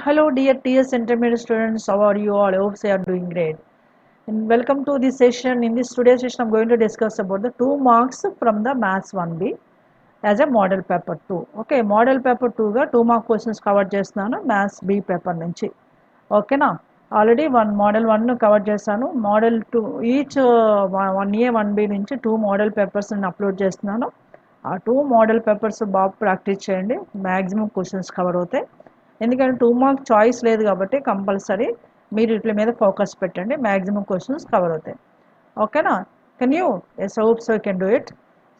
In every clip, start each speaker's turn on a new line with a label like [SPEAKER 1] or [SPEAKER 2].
[SPEAKER 1] Hello dear TS intermediate students, how are you all? I hope you are doing great. And welcome to this session. In this today's session, I'm going to discuss about the 2 marks from the Maths 1B as a model paper 2. Okay, model paper 2 గా 2 mark questions cover చేస్తున్నాను maths B paper నుంచి. ఓకేనా, already model 1 cover చేశాను. Model 2 each 1A 1B నుంచి 2 model papers upload చేస్తున్నాను. ఆ 2 model papers బాగా practice చేయండి, మ్యాక్సిమం క్వశ్చన్స్ కవర్ అవుతాయి. ఎందుకంటే 2 mark చాయిస్ లేదు కాబట్టి కంపల్సరీ మీరు వీటి మీద ఫోకస్ పెట్టండి, మ్యాక్సిమం క్వశ్చన్స్ కవర్ అవుతాయి. ఓకేనా, can you? Yes, hope so can do it.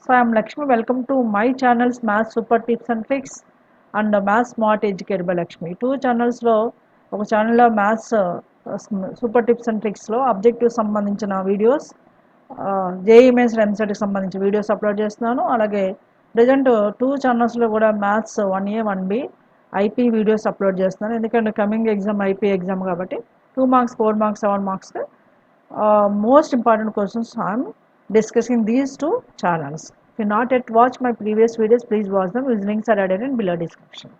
[SPEAKER 1] So I'm Lakshmi, welcome to my channels maths super tips and tricks and maths smart educate by Lakshmi. 2 ఛానల్స్లో ఒక ఛానల్లో మ్యాథ్స్ సూపర్ టిప్స్ అండ్ ట్రిక్స్లో objective సంబంధించిన videos, JEE mains ఎంసెట్కి సంబంధించిన videos upload చేస్తున్నాను. అలాగే present 2 ఛానల్స్లో కూడా maths 1A 1B IP videos upload చేస్తున్నాను. ఎందుకంటే కమింగ్ ఎగ్జామ్ ఐపీ ఎగ్జామ్ కాబట్టి 2 marks 4 marks 7 marks most important questions I'm discussing these 2 channels. If you not yet watch my previous videos, please watch them. These links are added in below description.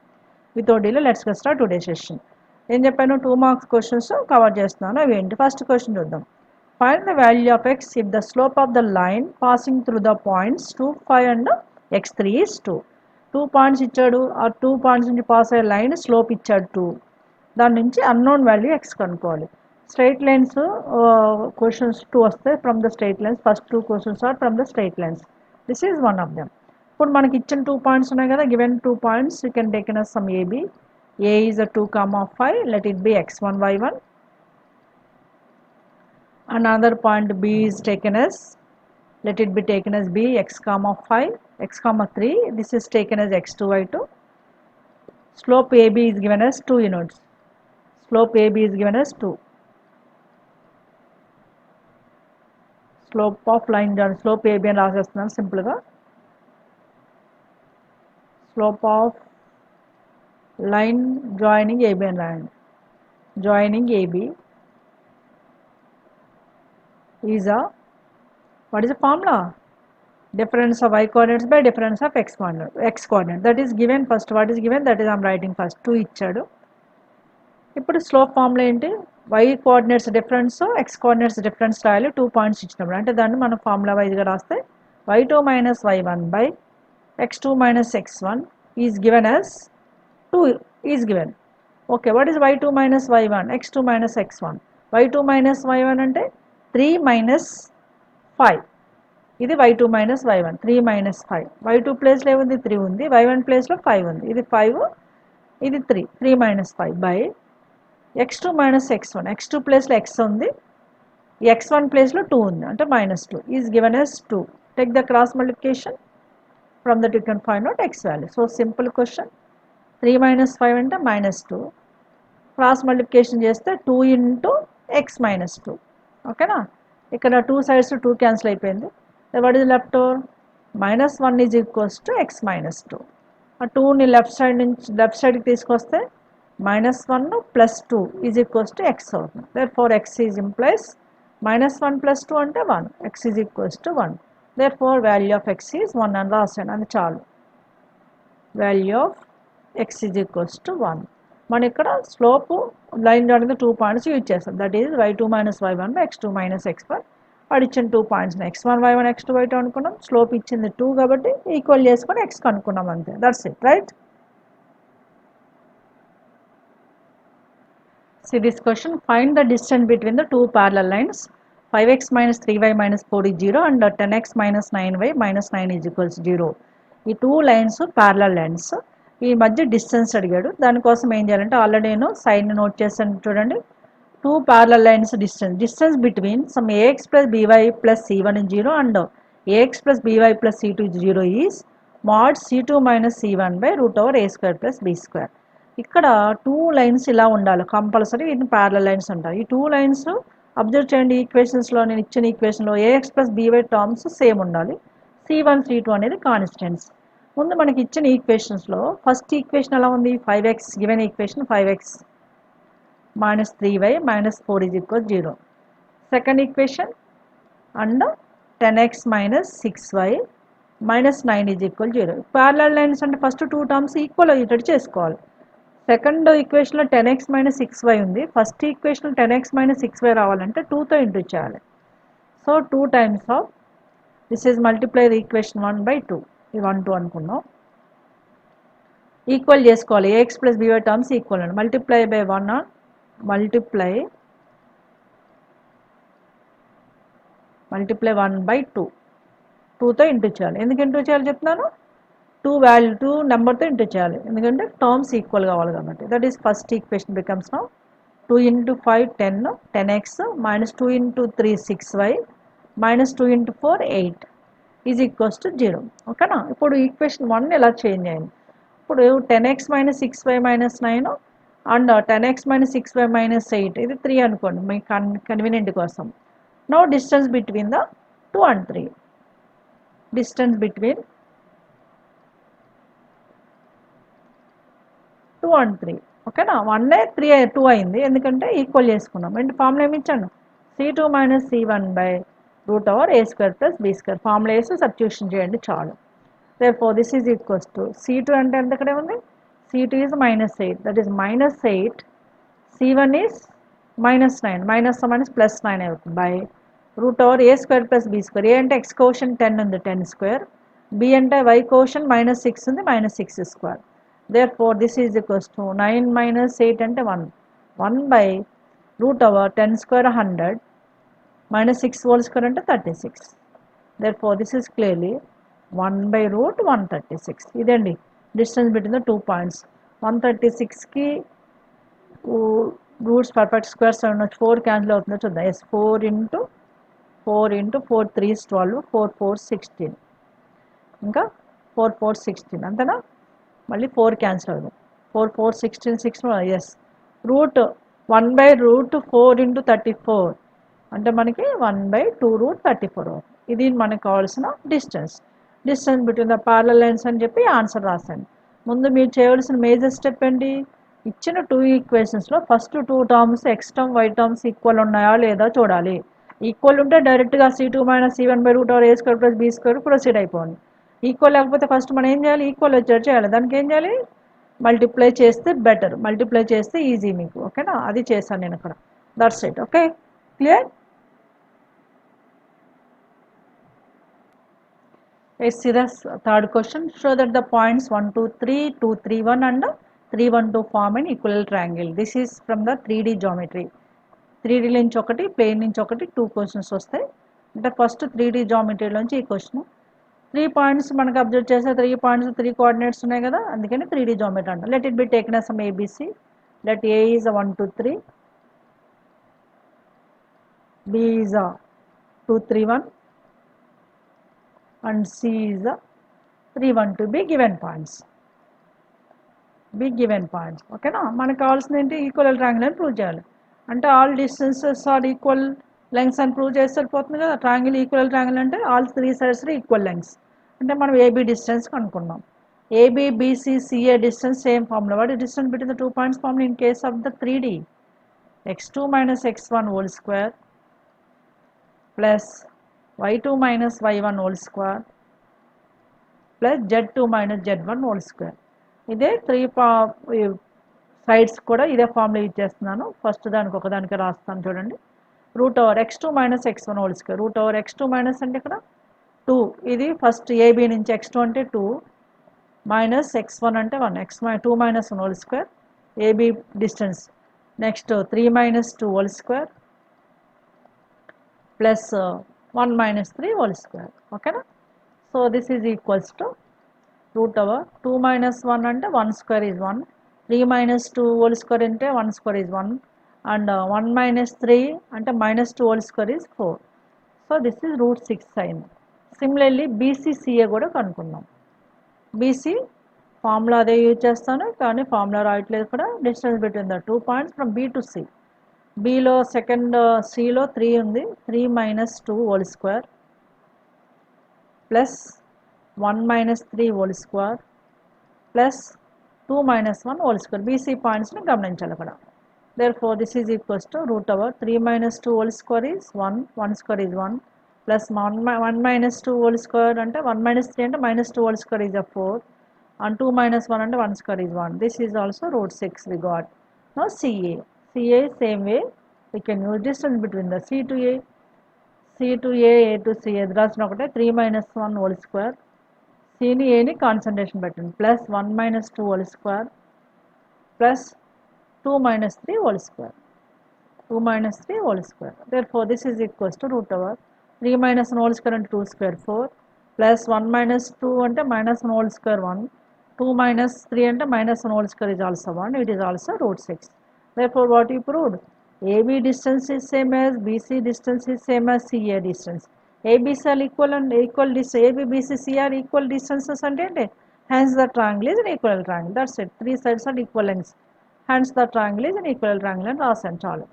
[SPEAKER 1] Without delay, let's get start today's session. ఏం చెప్పాను, 2 marks questions cover చేస్తున్నాను. అవి ఏంటి? First question చూద్దాం. Find the value of x if the slope of the line passing through the points 2, 5 and x3 is 2. 2 points ఇచ్చాడు, ఆ 2 points నుంచి pass అయ్యే లైన్ స్లోప్ ఇచ్చాడు 2. దాని నుంచి అన్నోన్ వాల్యూ ఎక్స్ కనుక్కోవాలి. స్ట్రైట్ లైన్స్ క్వశ్చన్స్ 2 వస్తాయి from the straight lines. First 2 questions are from the straight lines. This is one of them. ఇప్పుడు మనకి ఇచ్చిన 2 పాయింట్స్ ఉన్నాయి కదా, given 2 points you can taken as some A B. A is a 2, 5, let it be x1 y1. Another point b is taken as, let it be taken as b x comma 5 x comma 3. This is taken as x2 y2. Slope AB is given as 2 units. Slope AB is given as 2. Slope of line join, slope AB అని రాసేస్తున్నాను సింపుల్గా. Slope of line joining AB and line joining AB is a, what is the formula? Difference of y coordinates by difference of x coordinate. That is given first. What is given? That is I am writing first. 2 ఇచ్చాడు. ఇప్పుడు slope formula ఏంటి? y coordinates difference, x coordinates difference రాయాలి 2 points ఇచ్చినప్పుడు. అంటే దాన్ని మనం formula వైజ్గా రాస్తే y2 minus y1 by x2 minus x1 is given as 2 is given. Okay, what is y2 minus y1? x2 minus x1. y2 minus y1 అంటే 3 minus 5. ఇది y2 minus y1, 3 minus 5. y2 ప్లేస్లో ఏముంది? 3 ఉంది. y1 ప్లేస్లో 5 ఉంది. ఇది 5, ఇది 3. 3 minus 5 by x2 minus x1. x2 ప్లేస్లో x ఉంది, x1 ప్లేస్లో 2 ఉంది, అంటే -2 is given as 2. Take the cross multiplication, from that you can find out x value. So simple question. 3 minus 5 అంటే -2. క్రాస్ మల్టిప్లికేషన్ చేస్తే 2 into x minus 2. ఓకేనా, ఇక్కడ 2 sides 2 cancel అయిపోయింది. what is left over? -1 is equals to x minus 2. ఆ 2ని left side నుంచి left సైడ్కి తీసుకొస్తే -1 plus 2 is equals to x అవుతుంది. therefore x is implies -1 plus 2 అంటే 1. x is equals to 1. therefore value of x is 1 అని రాసాను, అది చాలు. Value of x is equals to 1. మనం ఇక్కడ slope line joining 2 points use చేస్తాం. That is y2 minus y1 by x2 minus x1. వాడు ఇచ్చిన 2 points x1 y1 x2 y2 అనుకున్నాం. స్లోప్ ఇచ్చింది 2 కాబట్టి ఈక్వల్ చేసుకొని x కనుక్కున్నాం అంతే. That's it, right? See this question. Find the distance between the 2 parallel lines. 5x minus 3y minus 4 is 0 and 10x minus 9y minus 9 is equals 0. ఈ 2 lines parallel lines, ఈ మధ్య distance అడిగాడు. దానికోసం ఏం చేయాలంటే already నేను sign note చేశాను చూడండి. 2 parallel lines distance between some ax plus by plus c1 is 0 and ax plus by plus c2 is 0 is mod c2 minus c1 by root over a square plus b square. ఇక్కడ 2 lines ఇలా ఉండాలి compulsory. ఇది parallel lines అంటారు. ఈ 2 lines observe చేయండి. ఈక్వేషన్స్లో నేను ఇచ్చిన ఈక్వేషన్లో ax plus by terms same ఉండాలి. c1 c2 అనేది కాన్స్టెంట్స్. ముందు మనకి ఇచ్చిన ఈక్వేషన్స్లో ఫస్ట్ ఈక్వేషన్ ఎలా ఉంది? 5x given equation 5x minus 3y minus 4 is equal 0. Second equation and 10x minus 6y minus 9 is equal 0. Parallel lines అంటే ఫస్ట్ 2 టర్మ్స్ ఈక్వల్ అయ్యేటట్టు చేసుకోవాలి. సెకండ్ ఈక్వేషన్లో 10x మైనస్ 6y ఉంది. First equation 10x minus 6y రావాలంటే 2తో into చేయాలి. So 2 times of this is multiply the equation 1/2. ఇది 1 2 అనుకున్నాం. Equal చేసుకోవాలి. ax plus by terms equal అండి. Multiply by 1 on multiply 1/2. 2తో ఇంటూ చేయాలి. ఎందుకు ఇంటూ చేయాలి చెప్తున్నాను, 2 నెంబర్తో ఇంటూ చేయాలి, ఎందుకంటే టర్మ్స్ ఈక్వల్ కావాలి కాబట్టి. That is first equation becomes now 2 into 5 10x minus 2 into 3 6y minus 2 into 4 8 is equals to 0. ఓకేనా. ఇప్పుడు ఈక్వేషన్ 1 ఎలా చేంజ్ అయింది, ఇప్పుడు 10x minus 6y minus 9 and 10x minus 6y minus 8 ఇది 3 అనుకోండి మీ కన్వీనియంట్ కోసం. No distance between the 2 and 3, distance between 2 and 3. ఓకేనా. 1 3 2 అయింది ఎందుకంటే ఈక్వల్ చేసుకున్నాం. అంటే ఫార్ములా ఏమి ఇచ్చాను, c2 minus c1 by root over a square plus b square. Formula వేసి సబ్స్టిట్యూషన్ చేయండి చాలు. therefore this is equals to c2 అంటే ఎంత ఇక్కడే ఉంది, c2 is minus 8, that is minus 8, c1 is minus 9, minus minus plus 9 అవుతుంది by root over a square plus b square. a అంటే x caution 10 ఉంది 10 స్క్వేర్, b అంటే y caution minus 6 ఉంది minus 6 square. therefore this is equals to 9 minus 8 అంటే 1 by root over 10 square 100 minus 6 whole square అంటే 36. therefore this is clearly 1 by root 136. ఇదండి distance between the 2 points. 136కి roots perfect squares ఉండొచ్చు, 4 cancel అవుతుందో చూద్దాం. Yes 4 into 4 3 is 12, 4 4 16, ఇంకా 4 4 16 అంతేనా. మళ్ళీ 4 క్యాన్సిల్ అవుతుంది, 4 4 16 6 yes route 1 by root 4 into 34 అంటే మనకి 1 by 2 root 34 అవుతుంది. ఇది మనకు కావాల్సిన distance between the parallel lines అని చెప్పి ఆన్సర్ రాసండి. ముందు మీరు చేయవలసిన మేజర్ స్టెప్ ఏంటి, ఇచ్చిన 2 ఈక్వేషన్స్లో first 2 terms x term y terms equal ఉన్నాయా లేదా చూడాలి. ఈక్వల్ ఉంటే డైరెక్ట్గా c2 minus c1 by root over a square plus b square proceed అయిపోండి. ఈక్వల్ లేకపోతే ఫస్ట్ మనం ఏం చేయాలి, ఈక్వల్ వచ్చేది చేయాలి. దానికి ఏం చేయాలి, మల్టిప్లై చేస్తే బెటర్, మల్టిప్లై చేస్తే ఈజీ మీకు. ఓకేనా, అది చేశాను నేను అక్కడ. That's it. Okay, clear. Let's see the third question. Show that the points 1 2 3 2 3 1 and 3 1 2 form an equilateral triangle. This is from the 3D geometry. 3D నుంచి ఒకటి, ప్లేన్ నుంచి ఒకటి 2 క్వశ్చన్స్ వస్తాయి. అంటే ఫస్ట్ 3D జామెట్రీలోంచి ఈ క్వశ్చన్. 3 పాయింట్స్ మనకు observe చేస్తే 3 points 3 coordinates ఉన్నాయి కదా, అందుకని 3D జామెట్రీ అంటాం. Let it be taken as some ABC. Let A is 1 2 3, B is 2 3 1 and C is 3 1 2. Be given points. ఓకేనా. మనకు కావాల్సింది ఏంటి, ఈక్వల్ ట్రయాంగిల్ అని ప్రూవ్ చేయాలి. అంటే all distances are equal lengths అని ప్రూవ్ చేస్తే సరిపోతుంది కదా. ట్రయాంగిల్ ఈక్వల్ ట్రయాంగిల్ అంటే ఆల్ 3 సైడ్స్ ఈక్వల్ లెంగ్స్. అంటే మనం ఏబీ డిస్టెన్స్ కనుక్కున్నాం. AB BC CA distance same formula. What is distance between the 2 points formula in case of the 3D, x2 minus x1 whole square plus y2 minus y1 whole square plus z2 minus z1 whole square. ఇదే 3 sides కూడా ఇదే formula use చేస్తున్నాను. First దానికి ఒకదానికి రాస్తాను చూడండి. Root over x2 minus x1 whole square. Root over x2 minus అంటే ఇక్కడ 2, ఇది ఫస్ట్ ఏబీ నుంచి x2 అంటే 2 మైనస్ x1 అంటే 1, x2 minus 1 whole square, AB distance. Next 3 minus 2 whole square plus 1 minus 3 whole square. ఓకేనా. So this is equals to root over 2 minus 1 అంటే 1 square is 1, 3 minus 2 whole square అంటే 1 square is 1 and 1 minus 3 అంటే minus 2 whole square is 4. So this is root 6 అయింది. Similarly BC CA కూడా కనుక్కున్నాం. BC formula అదే use చేస్తాను కానీ ఫార్ములా రాయట్లేదు ఇక్కడ. Distance between the 2 points from B to C. బీలో సెకండ్ సిలో 3 ఉంది, 3 minus 2 whole square plus 1 minus 3 whole square plus 2 minus 1 whole square. BC పాయింట్స్ని గమనించాలి అక్కడ. therefore this is equals to root over 3 minus 2 whole square is 1, 1 square is 1 plus 1 minus 2 whole square అంటే 1 minus 3 అంటే minus 2 whole square is a 4 and 2 minus 1 and 1 square is 1. This is also root 6 we got. Now CA. CA same way we can use distance between the C to A. C to A to C. రాసిన ఒకటే 3 minus 1 whole square. C ని A ని concentration పెట్టండి plus 1 minus 2 whole square plus 2 minus 3 whole square. 2 minus 3 whole square. Therefore, this is equals to root over 3 minus 1 whole square and 2 square 4 plus 1 minus 2 and minus 1 whole square 1. 2 minus 3 and minus 1 whole square is also 1. It is also root 6. Therefore, what you proved? AB distance is same as BC distance is same as CA distance. ABC are equal and equal distance. AB, BC, C are equal distances and hence the triangle is an equal triangle. That's it. Three sides are equal lengths. Hence the triangle is an equal triangle and రాసండి చాలు.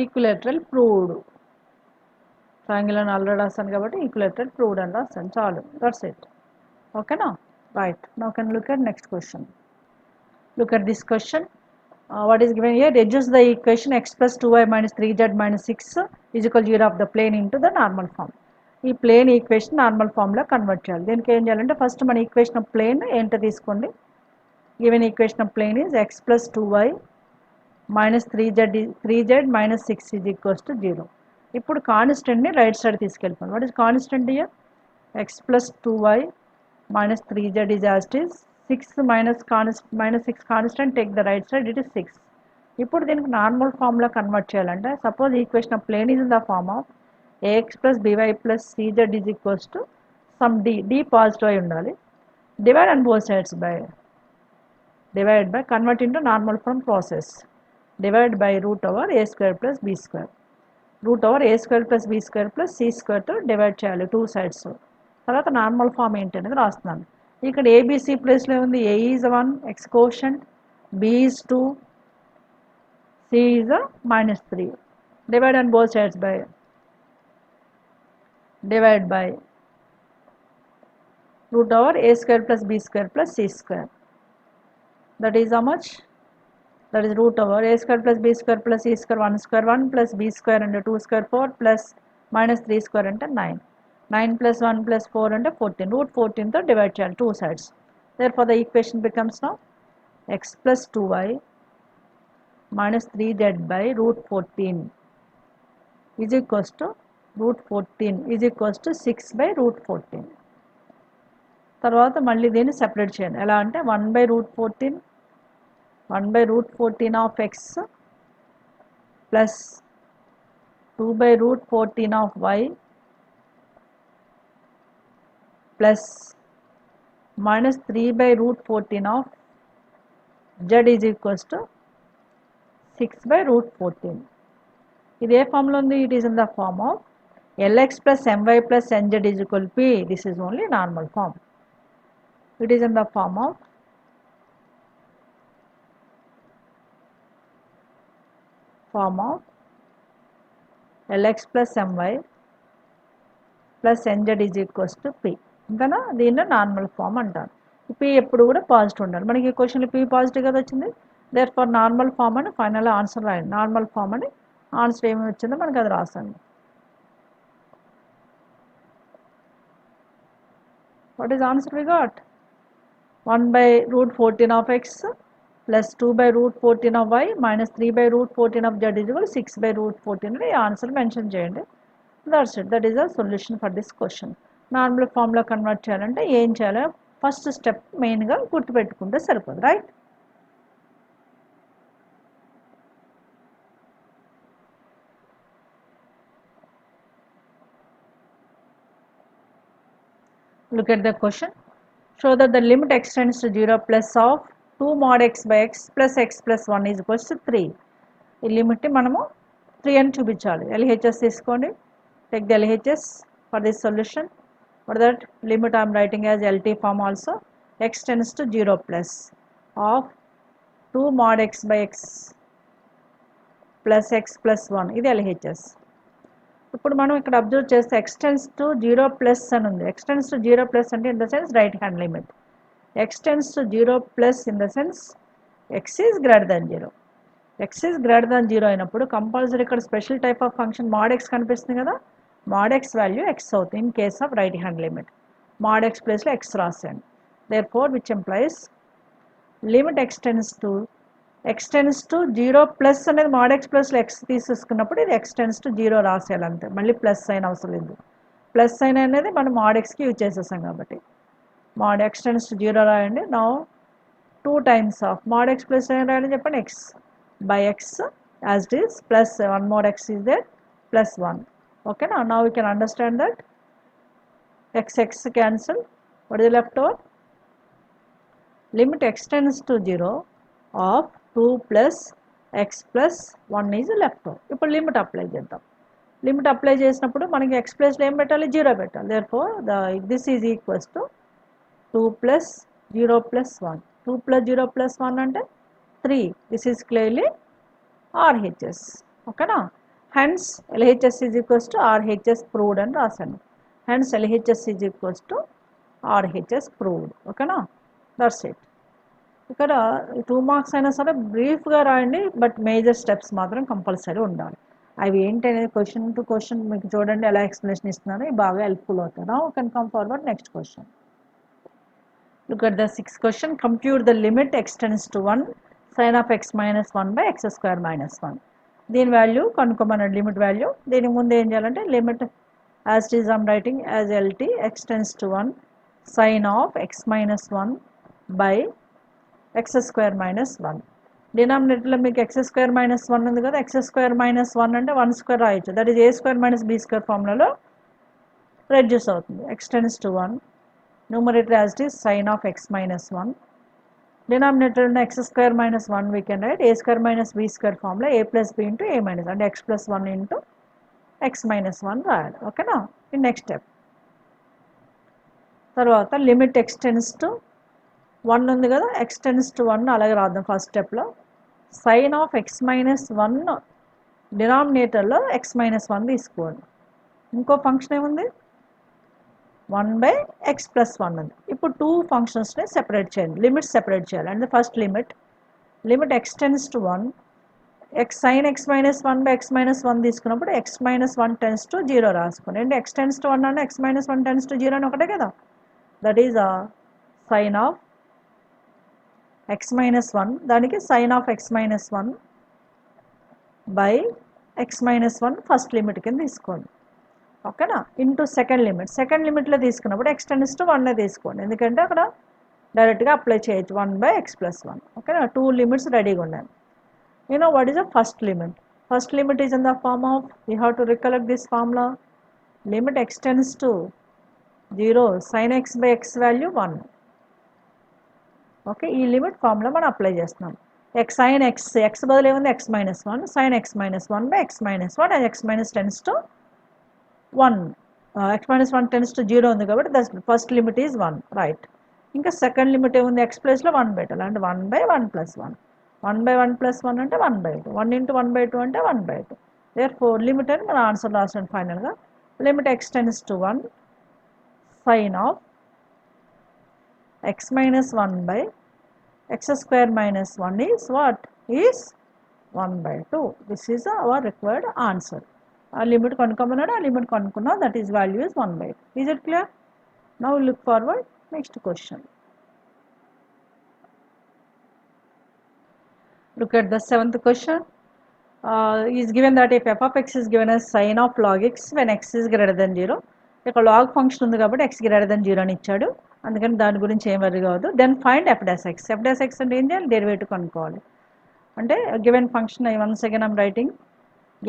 [SPEAKER 1] Equilateral proved. Triangle and already రాసాను కాబట్టి equilateral proved and రాసాను చాలు. That's it. Okay now? Right. Now can look at next question. Look at this question. What is given here? Reduce the equation x plus 2y minus 3z minus 6 is equal to 0 of the plane into the normal form. ఈ plane equation normal ఫామ్లో convert చేయాలి. దీనికి ఏం చేయాలంటే first మన equation of plane ఏంటో తీసుకోండి. Given equation of plane is x plus 2y minus 3z minus 6 is equals to 0. ఇప్పుడు కాన్స్టెంట్ని రైట్ సైడ్ తీసుకెళ్ళిపోండి. What is constant here? x plus 2y minus 3z is as it is. 6 minus 6 constant, take the right side, it is 6. ఇప్పుడు దీనికి normal ఫామ్లో convert చేయాలంటే suppose equation of plane is in the form of ax plus by plus cz is equals to some d positive అయి ఉండాలి. Divide and both sides by convert into normal form process. Divide by root over a square plus b square. Root over a square plus b square plus c square తో divide చేయాలి two sides. తర్వాత normal form ఏంటి అనేది రాస్తున్నాను. ఇక్కడ ABC ప్లేస్లో ఉంది. A is 1 X quotient, B is 2, C is -3. Divide and both sides by divide by root over a square plus b square plus c square. That is how much? That is root over a square plus b square plus c square 1 square 1 plus b square and 2 square 4 plus minus 3 square and 9. 9 plus 1 plus 4 and 14. Root 14 to divide cheyali two sides. Therefore, the equation becomes now x plus 2y minus 3z by root 14 is equals to root 14 is equals to 6 by root 14. తర్వాత మళ్ళీ దీన్ని separate చేయండి. ఎలా అంటే 1 by root 14 of x plus 2 by root 14 of y plus minus 3 by root 14 of z is equals to 6 by root 14. ఇది ఏ ఫామ్లో ఉంది? It is in the form of Lx plus my plus nz is equal to p. This is only normal form. It is in the form of Lx plus my plus nz is equals to p. ఇంకనా దీన్ని normal form అంటారు. p ఎప్పుడు కూడా positive ఉండాలి. మనకి ఈ క్వశ్చన్లో p positive కదా వచ్చింది. దేర్ ఫర్ నార్మల్ ఫామ్ అని ఫైనల్ ఆన్సర్ రాయండి. నార్మల్ ఫామ్ అని ఆన్సర్ ఏమి వచ్చిందో మనకి అది రాసండి. What is answer we got? 1 by root 14 of x plus 2 by root 14 of y minus 3 by root 14 of z is equal to 6 by root 14 అని answer mention చేయండి. That's it. That is the solution for this question. Normal ఫామ్లో convert చేయాలంటే ఏం చేయాలో first step మెయిన్గా గుర్తుపెట్టుకుంటే సరిపోదు. Right? Look at the question. Show that the limit extends to 0 plus of 2 mod x by x plus x plus 1 is equals to 3. ఈ limit మనము 3 అని చూపించాలి. LHS తీసుకోండి. Take the LHS for this solution. For that limit I am writing as LT form also. X tends to 0 plus of 2 mod x by x plus x plus 1. ఇది LHS. ఇప్పుడు మనం ఇక్కడ observe చేస్తే x tends to 0 plus అని ఉంది. X tends to 0 plus అంటే in the sense right hand limit. x tends to 0 plus in the sense x is greater than 0. x is greater than 0 అయినప్పుడు compulsory ఇక్కడ special type of function mod x కనిపిస్తుంది కదా, mod x value x అవుతుంది in case of right hand limit. mod x ప్లేస్లో x రాసాను. therefore which implies limit x tends to 0 plus అనేది mod x ప్లస్లో x తీసేసుకున్నప్పుడు ఇది x tends to 0 రాసేయాలి అంతే, మళ్ళీ ప్లస్ సైన్ అవసరం లేదు. ప్లస్ సైన్ అనేది మనం mod xకి యూజ్ చేసేసాం కాబట్టి mod x tends to 0 రాయండి. now 2 times of mod x plus ఏం రాయాలని చెప్పండి, x by x as it is plus one more x is there plus 1. okay now we can understand that x cancel. what is the left over? limit x tends to 0 of 2 plus x plus 1 is left over. ఇప్పుడు limit apply చేద్దాం. Limit apply చేసినప్పుడు మనకి x ప్లేస్లో ఏం పెట్టాలి, 0 పెట్టాలి. therefore this is equals to 2 plus 0 plus 1. 2 plus 0 plus 1 అంటే 3. this is clearly RHS. ఓకేనా, hence LHS is equals to RHS proved అని రాశాను. hence LHS is equals to RHS proved. ఓకేనా, దట్స్ ఇట్. ఇక్కడ 2 మార్క్స్ అయినా సరే బ్రీఫ్గా రాయండి, బట్ మేజర్ స్టెప్స్ మాత్రం కంపల్సరీ ఉండాలి. అవి ఏంటనేది క్వశ్చన్ టు క్వశ్చన్ మీకు చూడండి ఎలా ఎక్స్ప్లెనేషన్ ఇస్తున్నారో బాగా హెల్ప్ఫుల్ అవుతాయి. Now can come forward next question. look at the 6th question. compute the limit x tends to 1 sin of x minus 1 by x square minus 1. దీని వాల్యూ కనుక్కోమన్నాడు, లిమిట్ వాల్యూ. దీనికి ముందు ఏం చేయాలంటే limit as it is I'm writing as LT x tends to 1 sin of x minus 1 by x square minus 1. డినామినేటర్లో మీకు x square minus 1 ఉంది కదా, x square minus 1 అంటే 1 square రాయొచ్చు. That is a square minus b square ఫార్ములాలో reduce అవుతుంది. x tends to 1 numerator as it is sin of x minus 1. denominator ఉన్న x square minus 1 we can write a square minus b square formula a plus b into a minus అంటే x plus 1 into x minus 1 రాయాలి. ఓకేనా, in next step. తర్వాత limit x tends to 1 ఉంది కదా, x tends to 1 అలాగే రాద్దాం. First స్టెప్లో sin of x minus 1 డినామినేటర్లో x minus 1 తీసుకోండి. ఇంకో ఫంక్షన్ ఏముంది, 1 by x plus 1 ఉంది. ఇప్పుడు 2 ఫంక్షన్స్ని సెపరేట్ చేయండి, లిమిట్స్ సెపరేట్ చేయాలి. అంటే first limit x tends to 1 x sin x minus 1 by x minus 1 తీసుకున్నప్పుడు x minus 1 tends to 0 రాసుకోండి. అంటే x tends to 1 అంటే x minus 1 tends to 0 అని ఒకటే కదా, that is sin of x minus 1. దానికి sin of x minus 1 by x minus 1 first limit కింద తీసుకోండి. ఓకేనా, ఇంటూ సెకండ్ లిమిట్లో తీసుకున్నప్పుడు x tends to 1 తీసుకోండి, ఎందుకంటే అక్కడ డైరెక్ట్గా అప్లై చేయొచ్చు 1 by x plus 1. ఓకేనా, 2 లిమిట్స్ రెడీగా ఉండాలి. you know what is the first limit is in the form of, we have to recollect this formula, limit x tends to 0 sin x by x value 1. Okay, ఈ limit formula మనం apply చేస్తున్నాం. x sin x బదులు ఏముంది x minus 1 sin x minus 1 by x minus 1 and x minus tends to 1 x minus 1 tends to 0 ఉంది కాబట్టి that first limit is 1 right. ఇంకా second limit ఏముంది, x ప్లేస్లో 1 పెట్టాలి అంటే 1 by 1 plus 1. 1 by 1 plus 1 అంటే 1 by 2. 1 into 1 by 2 అంటే 1 by 2. therefore limit అని మన ఆన్సర్ రాసాం ఫైనల్గా. Limit x tends to 1 sin of x minus 1 by x square minus 1 is what is 1 by 2. this is our required answer. ఆ limit కనుక్కోమన్నాడు, ఆ limit కనుక్కున్నాం, that is value is 1 by 2. Is it clear? Now look forward next question. look at the 7th question. Is given that if f of x is given as sin of log x when x is greater than 0. ఇక్కడ log function ఉంది కాబట్టి x greater than 0 అని ఇచ్చాడు, అందుకని దాని గురించి ఏం worry కావద్దు. Then find f dash x. f dash x అంటే ఏం చేయాలి, డెరివేటివ్ కనుక్కోవాలి. అంటే given function once again I'm writing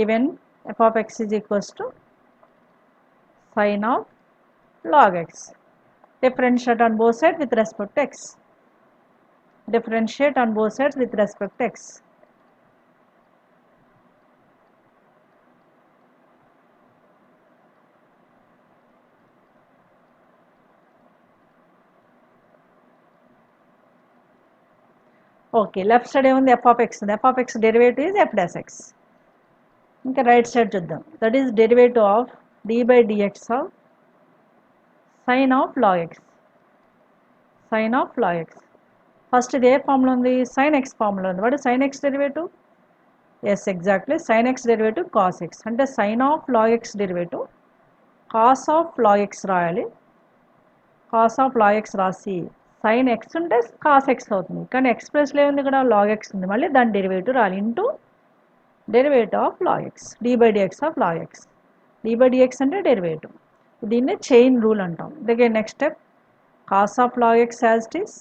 [SPEAKER 1] given f of x is equals to sin of log x. differentiate on both sides with respect to x. differentiate on both sides with respect to x. Okay, left side ఏముంది, f of x ఉంది. f of x derivative is f dash x. ఇంకా right side చూద్దాం, that is derivative of d by dx of sin of log x. Sin of log x. First ఇది ఏ ఫార్ములా ఉంది? sin x ఫార్ములా ఉంది. What is sin x derivative? Yes exactly sin x derivative cos x. అంటే sin of log x derivative cos of log x రాయాలి. cos of log x రాసి sin x ఉంటే cos x అవుతుంది. కానీ x ప్లస్లో ఏముంది ఇక్కడ? log x ఉంది. మళ్ళీ దాని డెరివేటివ్ రాయాలి into derivative of log x, d by dx of log x. d by dx అంటే డెరివేటివ్. దీన్ని చైన్ రూల్ అంటాం. again next step, cos of log x as it is,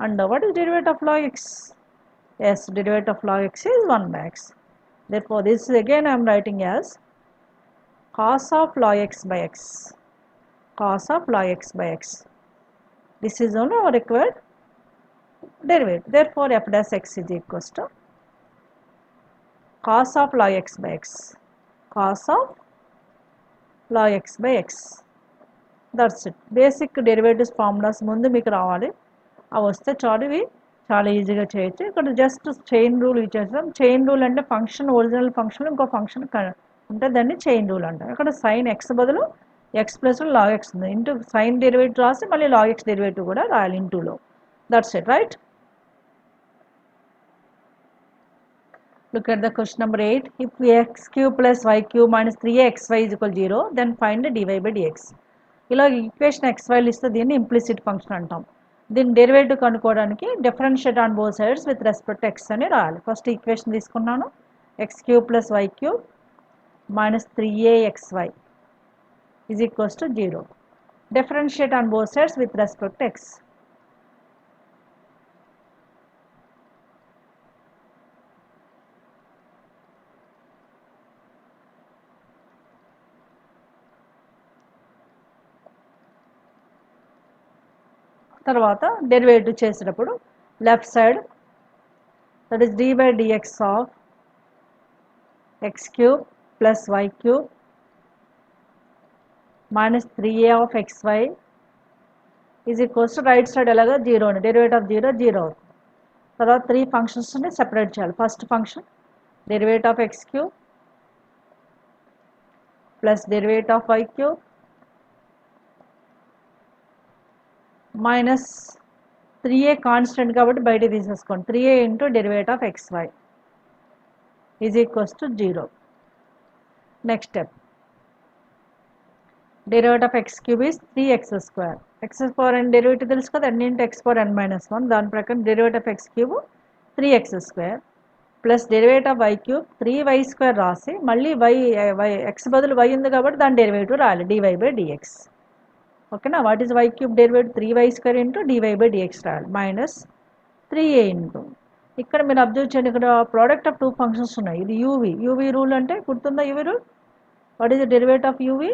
[SPEAKER 1] and what is derivative of log x? Yes, derivative of log x is 1 by x. Therefore this is again I am writing as cos of log x by x, cos of log x by x. This is only our required derivative. Therefore f dash x is equals to cos of log x by x, cos of log x by x. That's it. Basic derivatives formulas ముందు మీకు రావాలి. అవి వస్తే చాలు, ఇవి చాలా ఈజీగా చేయొచ్చు. ఇక్కడ జస్ట్ చైన్ రూల్ ఇచ్చేస్తాం. చైన్ రూల్ అంటే ఫంక్షన్ ఒరిజినల్ ఫంక్షన్ ఇంకో ఫంక్షన్ ఉంటే దాన్ని చైన్ రూల్ అంటాం. ఇక్కడ సైన్ ఎక్స్ బదులు ఎక్స్ ప్లస్ లాగ్ ఎక్స్ ఉంది. ఇంటూ సైన్ డెరివేటివ్ రాసి మళ్ళీ లాగ్ ఎక్స్ డెరివేటివ్ కూడా రాయాలి ఇంటూలో. That's it, right? Look at the question number 8. If x cube plus y cube minus 3xy is equal to 0, then find dy by dx. ఇలా equation xy ఇస్తే దీన్ని implicit function అంటాం. దీని derivative కనుక్కోవడానికి differentiate on both sides with respect to x అని రాయాలి. First equation తీసుకున్నాను, x cube plus y cube minus 3axy is equals to 0. Differentiate on both sides with respect to x. తర్వాత derivative చేసేటప్పుడు left side that is d by dx of x cube plus y cube minus 3a of xy is equals to right side ఎలాగా 0 అని, derivative of 0 0 అవుతుంది. తర్వాత 3 ఫంక్షన్స్ని separate చేయాలి. First function derivative of x cube plus derivative of y cube minus 3a constant కాబట్టి బయట తీసేసుకోండి, 3a into derivative of xy is equals to 0. Next step, derivative of x cube is 3x square. x power n derivative తెలుసు కదా, n into x power n minus 1. దాని ప్రకారం derivative of x cube 3x square plus derivative of y cube 3y square రాసి మళ్ళీ x బదులు y ఉంది కాబట్టి దాని డెరివేటివ్ రాయాలి, dy by dx. ఓకేనా? What is y cube derivative? 3y square into dy by dx రాయాలి మైనస్ 3a ఇంటూ, ఇక్కడ మీరు అబ్జర్వ్ చేయండి, ఇక్కడ ప్రోడక్ట్ ఆఫ్ 2 ఫంక్షన్స్ ఉన్నాయి. ఇది యూవీ రూల్ అంటే గుర్తుందా? UV rule. What is the derivative of UV?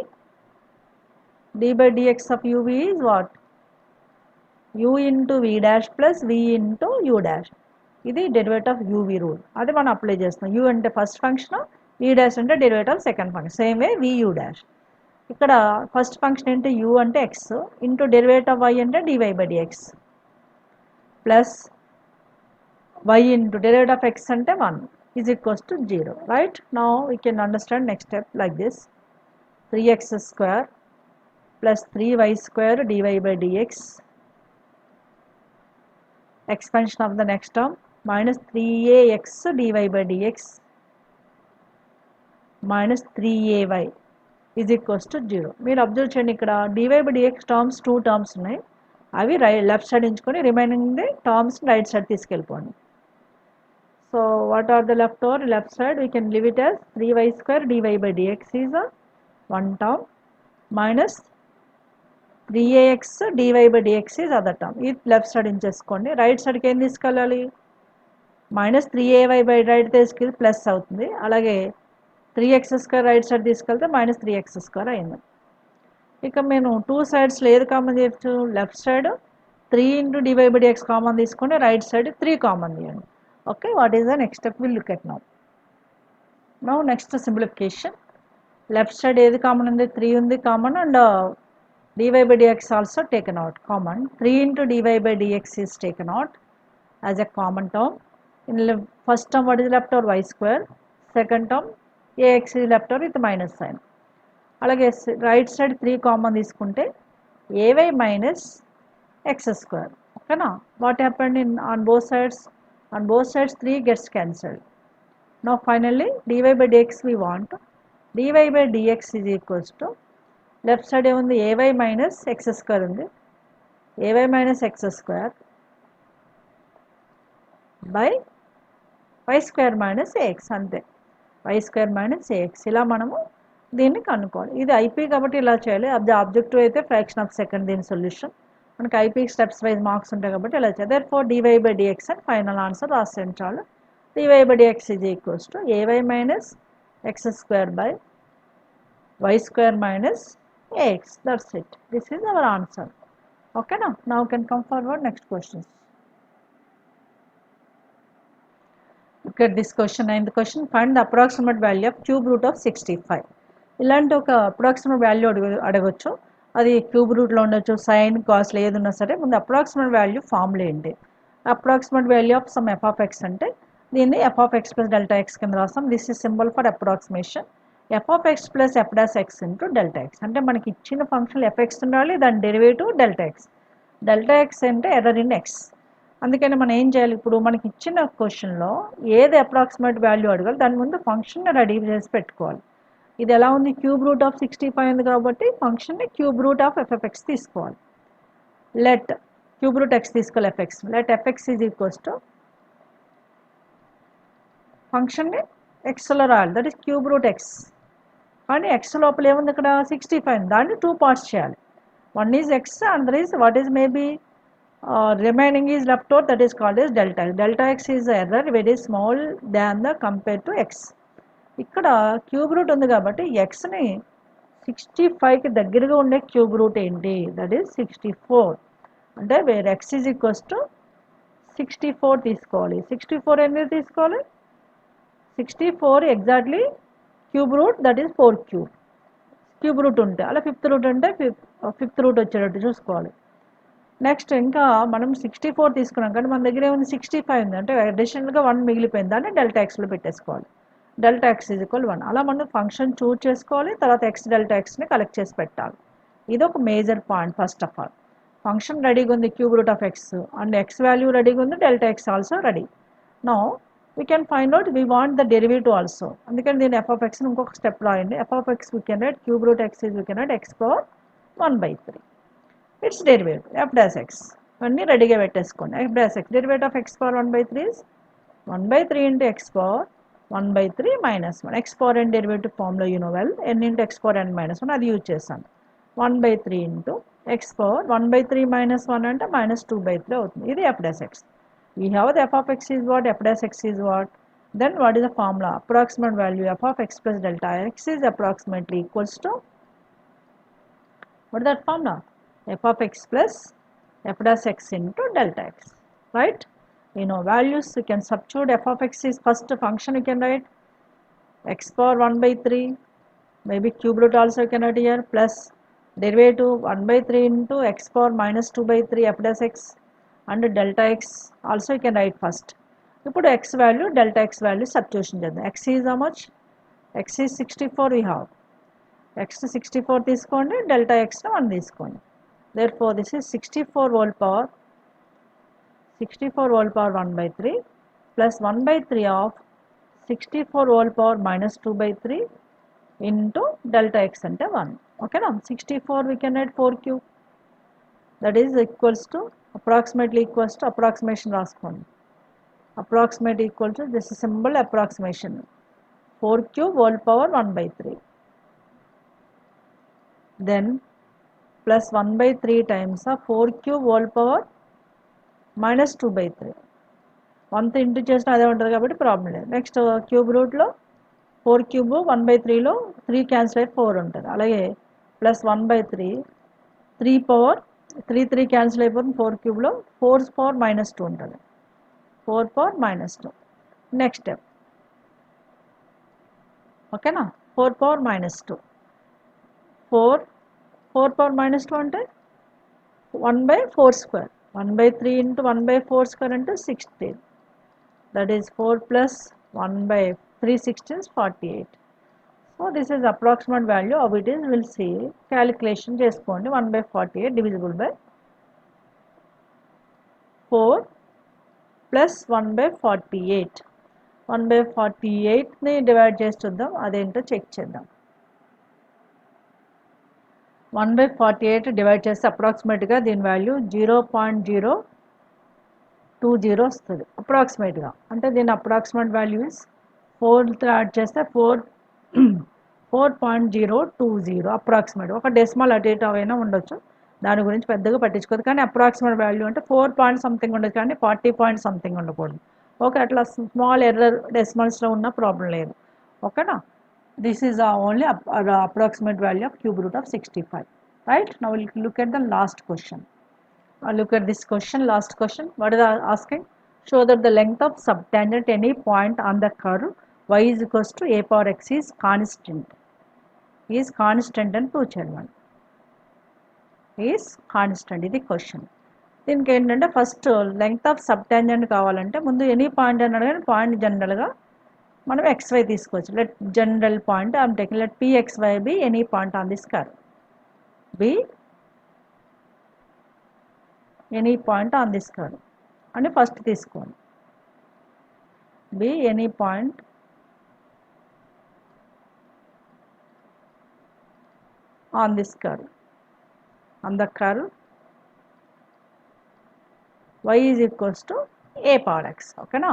[SPEAKER 1] d by dx of uv is what? u into v dash plus v into u dash. ఇది derivative of uv rule. అది మనం apply చేస్తున్నాం. u అంటే first function, v dash అంటే derivative of second function. Same way vu dash. ఇక్కడ first function అంటే u అంటే x into derivative of y అంటే dy by dx plus y into derivative of x అంటే 1 is equals to 0. Right? Now we can understand next step like this, 3x square plus 3y square dy by dx, expansion of the next term minus 3ax dy by dx minus 3ay is equals to 0. మీరు observe చేయండి, ఇక్కడ dy by dx terms 2 terms ఉన్నాయి. అవి left side ఎంచుకొని remaining terms right side తీసుకెళ్ళిపోండి. So what are the left over? Left side we can leave it as 3y square dy by dx is a one term minus 3ax dy by dx is other term. ఇది left side ఎంచేసుకోండి. Right సైడ్కి ఏం తీసుకెళ్ళాలి? Minus 3ay by right తీసుకెళ్ళి plus అవుతుంది. అలాగే 3x square right side తీసుకెళ్తే minus 3x square అయింది. ఇక నేను 2 సైడ్స్లో ఏది కామన్ చేయొచ్చు? Left side 3 into dy by dx common తీసుకొని రైట్ సైడ్ 3 కామన్ తీయండి. Okay, what is the next step? Will look at now next simplification. Left side ఏది common ఉంది? 3 ఉంది common, and dy by dx also taken out common. 3 into dy by dx is taken out as a common term. In first term what is left over? y square. Second term ax is left over with minus sign. అలాగే right side 3 common తీసుకుంటే ay minus x square. okay na? What happened in on both sides? On both sides 3 gets cancelled. Now finally dy by dx we want. Dy by dx is equals to left side ఏముంది ay minus x square ఉంది. ay minus x square by y square minus ax అంతే. y square minus ax ఇలా మనము దీన్ని కనుక్కోవాలి. ఇది IP కాబట్టి ఇలా చేయాలి. అది ఆబ్జెక్టివ్ అయితే ఫ్రాక్షన్ ఆఫ్ సెకండ్ దీని సొల్యూషన్. మనకి ఐపీ స్టెప్స్ వైజ్ మార్క్స్ ఉంటాయి కాబట్టి ఇలా చేయాలి. దేర్ఫోర్ dy by dx అని ఫైనల్ ఆన్సర్ రాసేయండి చాలు. dy by dx is equals to ay minus x square by y square minus ax. That's it. This is our answer. Okay now? Now can come forward next questions. Look at this question. And the question, find the approximate value of cube root of 65. ఇలాంటి ఒక approximate value అడగొచ్చు. అది cube రూట్లో ఉండొచ్చు, sign కాస్లో ఏదున్నా సరే ముందు approximate value formula ఏంటి? Approximate value of some F of X అంటే దీన్ని f of x plus delta X కింద రాస్తాం. This is symbol for approximation. F of x plus F dash X into delta X అంటే మనకి ఇచ్చిన function F X ఉండాలి, దాని derivative delta X. Delta X అంటే ఎర్రర్ ఇన్ ఎక్స్. అందుకని మనం ఏం చేయాలి, ఇప్పుడు మనకి ఇచ్చిన క్వశ్చన్లో ఏది అప్రాక్సిమేట్ వాల్యూ అడగాలి దాని ముందు ఫంక్షన్ రెడీ చేసి పెట్టుకోవాలి. ఇది ఎలా ఉంది, క్యూబ్ రూట్ ఆఫ్ 65 ఉంది కాబట్టి ఫంక్షన్ని క్యూబ్ రూట్ ఆఫ్ ఎఫ్ఎఫ్ఎక్స్ తీసుకోవాలి. లెట్ క్యూబ్ రూట్ ఎక్స్ తీసుకోవాలి f x. Let f x is equals to ఫంక్షన్ని ఎక్స్లో రాయాలి, that is cube root x. కానీ ఎక్స్ లోపల ఏముంది ఇక్కడ 65, దాన్ని 2 పార్ట్స్ చేయాలి. One is x and is what is maybe remaining is left out, that is called as delta x. Delta x is error very small than the compared to x. ఇక్కడ cube root ఉంది కాబట్టి ఎక్స్ని 65కి దగ్గరగా ఉండే cube root ఏంటి, that is 64. అంటే వేరే X is equals to 64 తీసుకోవాలి. 64 ఎందుకు తీసుకోవాలి, 64 exactly cube root that is 4 cube root ఉంటే అలా ఫిఫ్త్ రూట్ అంటే ఫిఫ్త్ రూట్ వచ్చేటట్టు చూసుకోవాలి. నెక్స్ట్ ఇంకా మనం 64 తీసుకున్నాం కానీ మన దగ్గర ఏముంది 65 ఉంది అంటే అడిషనల్గా 1 మిగిలిపోయింది, దాన్ని డెల్టా ఎక్స్లో పెట్టేసుకోవాలి. Delta x is equal 1. అలా మనం ఫంక్షన్ చూజ్ చేసుకోవాలి, తర్వాత ఎక్స్ డెల్టా ఎక్స్ని కలెక్ట్ చేసి పెట్టాలి. ఇది ఒక major point. First of all function రెడీగా ఉంది cube root of x and x value రెడీగా ఉంది, delta x also ready. No we can find out we want the derivative also. అందుకని దీన్ని ఎఫ్ ఆఫ్ ఎక్స్ని ఇంకొక స్టెప్ రాయండి. F of x we can write cube root x is we can write x power 1/3. Its derivative f dash x అన్నీ రెడీగా పెట్టేసుకోండి. F dash X derivative of X power 1/3 is 1/3 into x power 1/3 minus 1. x power n derivative ఫార్మ్లో you know well, n into x power n minus 1 అది use చేస్తాను. 1/3 into x power 1/3 minus 1 అంటే -2/3 అవుతుంది. ఇది f dash x. We have the f of x is what, f dash x is what, then what is the formula, approximate value f of x plus delta x is approximately equals to what is that formula, f of x plus f dash x into delta x, right? You know values, you can substitute. F of x is first function, you can write x power 1/3, maybe cube root also you can write here, plus derivative 1/3 into x power -2/3 f dash x and delta x also you can write first. ఇప్పుడు x value delta x value substitution చేద్దాం. x is how much, x is 64 we have, x 64 తీసుకోండి, delta x 1 తీసుకోండి. therefore this is 64 whole power 1/3 plus 1/3 of 64 whole power -2/3 into delta x అంటే 1. ఓకేనా, 64 we can write 4 cube, that is equals to approximately equals to approximation రాసుకోండి. approximate equal to this symbol approximation 4 cube whole power 1/3. then plus 1/3 times of 4 cube whole power -2/3. 1th into చేసిన అదే ఉంటుంది కాబట్టి problem లేదు. Next cube రూట్లో 4 cube 1/3లో 3 cancel అయ్యి 4 ఉంటుంది. అలాగే ప్లస్ 1/3 3 పవర్ 3 క్యాన్సిల్ అయిపోతుంది 4 క్యూబ్లో, 4 పవర్ -2 ఉంటుంది, 4 పవర్ -2. నెక్స్ట్ స్టెప్ ఓకేనా, 4 పవర్ -2, 4 పవర్ -2 అంటే 1/4 స్క్వేర్, 1/3 into 1/4 స్క్వేర్ అంటే 16, that is 4 plus 1/3 16 48. So this is approximate value of it is, will see calculation చేసుకోండి. 1/48 డివిజిబుల్ బై 4 ప్లస్ 1/48. 1/48ని డివైడ్ చేసి చూద్దాం అదేంటో చెక్ చేద్దాం. 1/48 డివైడ్ చేస్తే అప్రాక్సిమేట్గా దీని వాల్యూ 0.020 వస్తుంది అప్రాక్సిమేట్గా. అంటే దీని అప్రాక్సిమేట్ వాల్యూ ఇస్ 4తో యాడ్ చేస్తే 4.020 అప్రాక్సిమేట్. ఒక డెసిమల్ అటు ఇటు అవైనా ఉండొచ్చు, దాని గురించి పెద్దగా పట్టించుకోదు. కానీ అప్రాక్సిమేట్ వాల్యూ అంటే 4 పాయింట్ సంథింగ్ ఉండదు, కానీ 40 పాయింట్ సంథింగ్ ఉండకూడదు. ఓకే, అట్లా స్మాల్ ఎర్రర్ డెసిమల్స్లో ఉన్న ప్రాబ్లం లేదు. ఓకేనా? This is only approximate value of cube root of 65. Right? Now we'll look at the last question. Look at this question, last question. What is asking? Show that the length of subtangent any point on the curve y is equals to a power x is constant. Is constant అని prove చేయాలి. Is constant, ఇది question. దీనికి ఏంటంటే first length of సబ్టాంజెంట్ కావాలంటే ముందు any point అన్నాడు, కానీ point జనరల్గా మనం xy తీసుకోవచ్చు. Let general point I'm taking, let pxy be any point on this curve. Be any point on this curve అని ఫస్ట్ తీసుకోండి. Be any point on this curve, on the curve y is equals to a power x. ఓకేనా?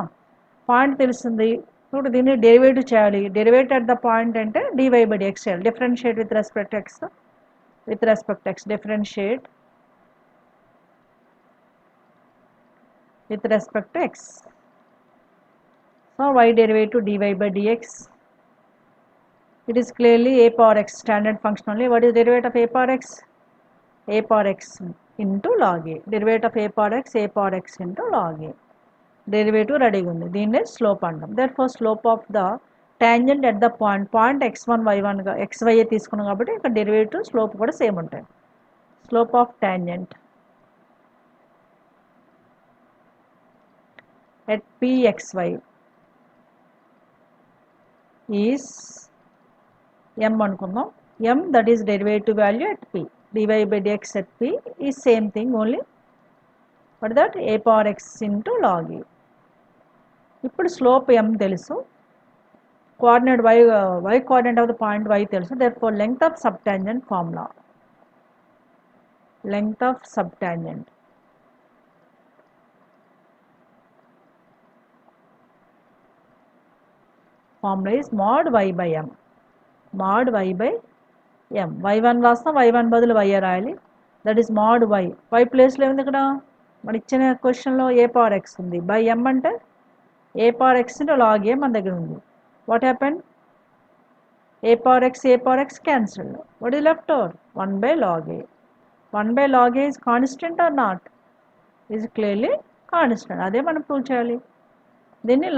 [SPEAKER 1] Point తెలిసింది. ఇప్పుడు దీన్ని derivative చేయాలి. డెరివేట్ at the point అంటే dy/dx చేయాలి. Differentiate with respect x, with respect x, differentiate with respect x. So y derivative dy/dx, it is clearly a power x, standard function only. What is derivative of a power x? A power x into log a. Derivative of a power x into log a. Derivative రెడీగా ఉంది. దీన్నే slope అంటాం. Therefore slope of the tangent at the point x1 y1 గా xy తీసుకున్నాం కాబట్టి ఇక్కడ derivative slope కూడా same ఉంటాయి. Slope of tangent at pxy is m అనుకుందాం. m that is derivative value at p. dy/dx at p is same thing, only what that a power x into log a. ఇప్పుడు slope m తెలుసు, coordinate y coordinate of the point y తెలుసు. therefore length of subtangent formula, length of subtangent formula is mod y by m. mod y by m. y1 రాస్తాం, y1 బదులు y రాయాలి. That ఈస్ mod y. y ప్లేస్లో ఏముంది ఇక్కడ? మన ఇచ్చిన క్వశ్చన్లో ఏ పవర్ x ఉంది. బై m అంటే A power x into log a మన దగ్గర ఉంది. What happen? A power x cancel. What is left over? 1/log a. 1/log a is constant or not? is clearly constant. అదే మనం prove చేయాలి. దీన్ని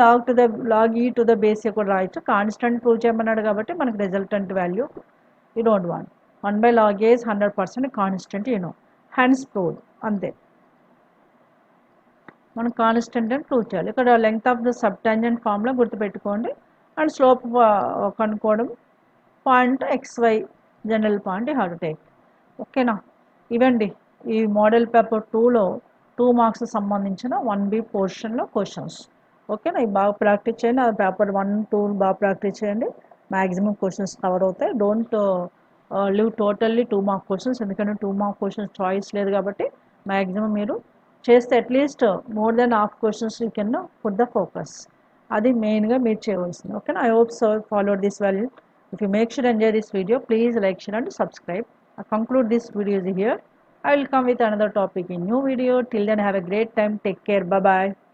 [SPEAKER 1] log e to the base కూడా రాయొచ్చు. Constant prove చేయమన్నాడు కాబట్టి మనకు resultant value you don't want. 1/log a is 100% constant, hence proved. అంతే, మనం కాన్స్టెంట్ అని ప్రూవ్ చేయాలి. ఇక్కడ లెంగ్త్ ఆఫ్ ద సబ్టాంజెంట్ ఫార్ములా గుర్తుపెట్టుకోండి. అండ్ స్లోప్ కనుక్కోవడం point xy general point you have to take. ఓకేనా? ఇవండి ఈ మోడల్ పేపర్ 2లో 2 మార్క్స్ సంబంధించిన 1B పోర్షన్లో క్వశ్చన్స్. ఓకేనా? ఇవి బాగా ప్రాక్టీస్ చేయండి. అది పేపర్ 1, 2 బాగా ప్రాక్టీస్ చేయండి. మ్యాక్సిమం క్వశ్చన్స్ కవర్ అవుతాయి. Don't live totally 2 mark questions, ఎందుకంటే 2 మార్క్ క్వశ్చన్స్ చాయిస్ లేదు కాబట్టి మ్యాక్సిమం మీరు చేస్తే at least more than half questions you can put the focus. అది మెయిన్గా మీరు చేయవలసింది. ఓకేనా? I hope so follow this value. If you make sure enjoy this video, please like, share and subscribe. I conclude this video here. I will come with another topic in new video. Till then, have a great time. Take care. Bye bye.